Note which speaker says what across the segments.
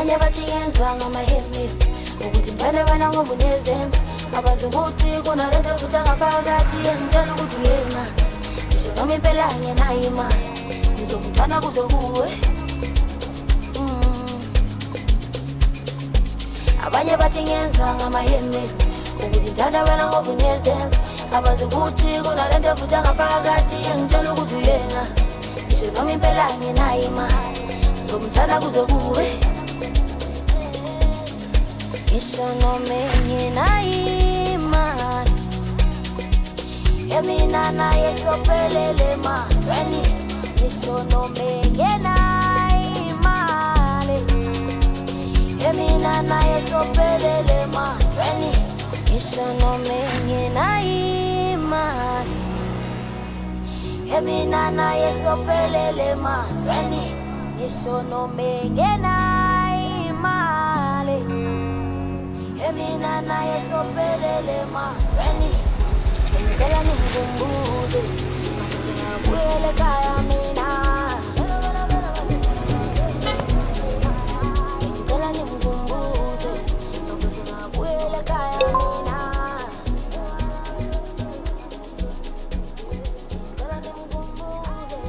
Speaker 1: abanye bathi yenzwa ngamahemi ukuthi ngithanda wena ngoba unezenzo abazi ukuthi kunalento evutha ngaphakathi engitshela ukuthi uyena ngisho noma impela angenayo imali ngizomthanda kuze kuwe abanye bathi ngenzwa ngamahemi ukuthi ngithanda wena ngoba unezenzo abazi ukuthi kunalento evutha ngaphakathi engitshela ukuthi uyena ngisho noma impela angenayo imali ngizomthanda kuze kuwe ngisho noma engenayo imali mina naye sophelele masweni ngisho noma engenayo imali mina naye sophelele masweni ngisho noma engenayo imali mina naye sophelele masweni ngisho noma engenayo imali mina naye sophelele masweni ngicela nimkhumbuze ngiyabuyela ekhaya mina ngicela nimkhumbuze ngiyabuyela ekhaya mina ngicela nimkhumbuze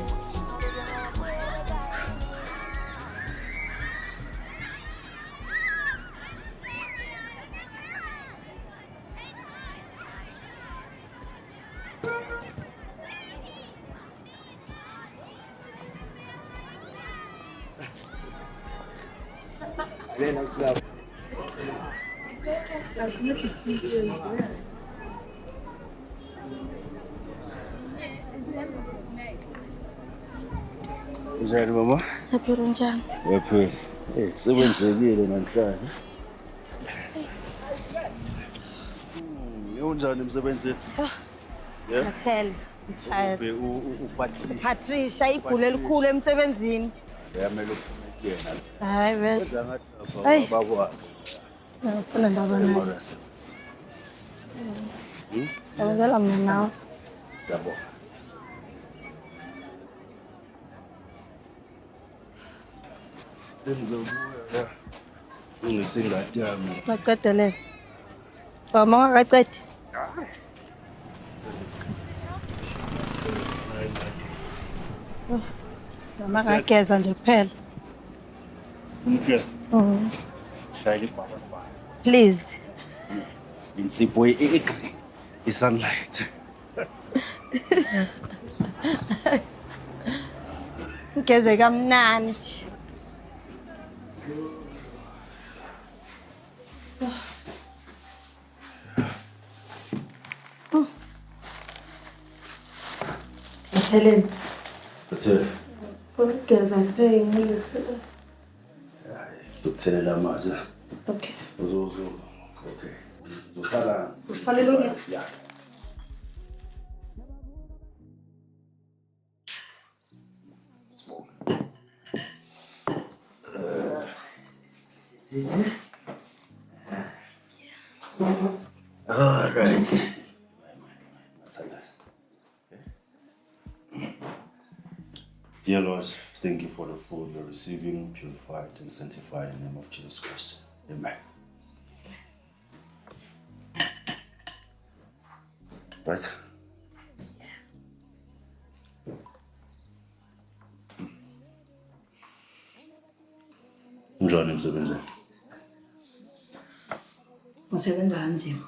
Speaker 2: Uzali mama?
Speaker 1: Yaphila njani?
Speaker 2: Yaphila. Kusebenzekile namhlanje. Unjani emsebenzini?
Speaker 3: Yeah. Ngathela. Patricia igule elikhulu emsebenzini.
Speaker 2: Yamele uphume yena.
Speaker 3: Hayi vele.
Speaker 2: Wenza ngathi bakwazi.
Speaker 3: Nasona ndaba nayo. Sawenzela mina nawe.
Speaker 2: Sabo. Ndizobuya. Ungisingadi yami.
Speaker 3: Baqedelela. Mama ngaqedi. Mama ngageza nje kuphela.
Speaker 2: Okay. Shayile baba.
Speaker 3: Please.
Speaker 2: Insipho i-sunlight.
Speaker 3: Ngeze kamnandi. Helen.
Speaker 2: That's it.
Speaker 3: Ngeze ngipheke ngizwe.
Speaker 2: Ukuthelela amanzi.
Speaker 3: Okay.
Speaker 2: Okay. Uzohlala.
Speaker 3: Ufanele ungise.
Speaker 2: Yeah. Smoke. All right. Dear Lord, thank you for the food you're receiving, purified and sanctified in the name of Jesus Christ. Amen. Right? Njani emsebenzini?
Speaker 3: Ngisebenza kanzima.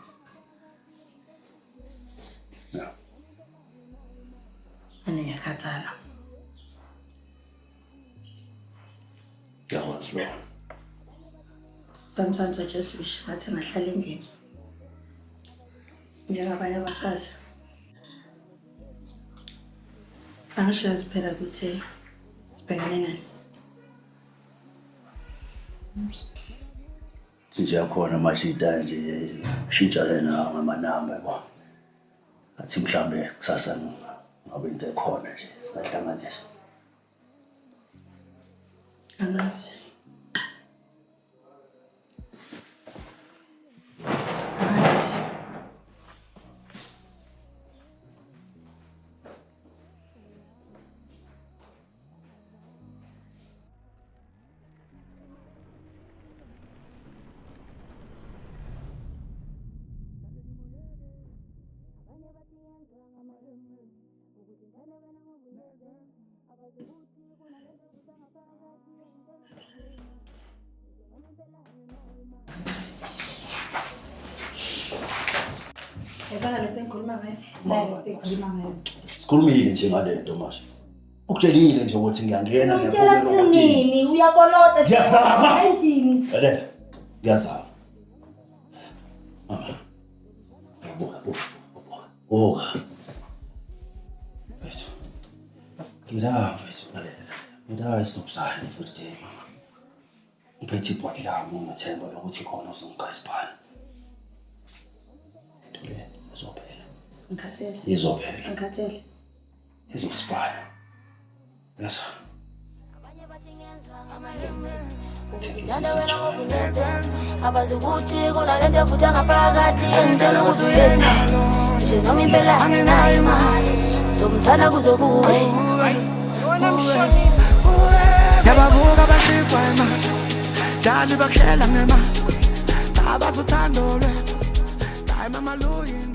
Speaker 2: Yeah.
Speaker 3: Ngiyakhathala.
Speaker 2: Ngiyakwazi lo.
Speaker 3: Sometimes I just wish ngathi ngahlala endlini. Njengabanye abafazi. Angishazi phela ukuthi sibhekane nani.
Speaker 2: Nje yakhona mashita nje shintsha lena ngamanamba yabo. Athi mhlambe kusasa ngabe into ekhona nje singahlanganisa.
Speaker 3: Angazi. Yabona lento engikhuluma ngayo. Nayo engikhuluma ngayo.
Speaker 2: Sikhulumile nje ngale nto manje. Ukutshelile nje ukuthi ngiyangena
Speaker 1: Utshela nini uyakolota
Speaker 2: Ngiyazama.
Speaker 1: endlini.
Speaker 2: Lalela. Ngiyazama. Mama. Buka. Wethu. Wethu lalela. Ngida stop sign for the day. Ngiphethe ibhodi lami ngithemba lokuthi khona uzongika isibhani. Ndule izophela.
Speaker 3: Ngikhathele.
Speaker 2: Izophela.
Speaker 3: Ngikhathele.
Speaker 2: Izosibhani. Yes.
Speaker 1: Abanye bathi ngenzwa ngamaheme. Ukuzithanda wena ngokunezenzo. Abazi ukuthi kunalento evutha ngaphakathi engitshela ukuthi uyena. Nje noma impela anginayo imali. Somthanda kuze kube.
Speaker 4: Yababuka basizwa imali Dali bakhela ngemali Abazuthando lwethu Hayi mama luyi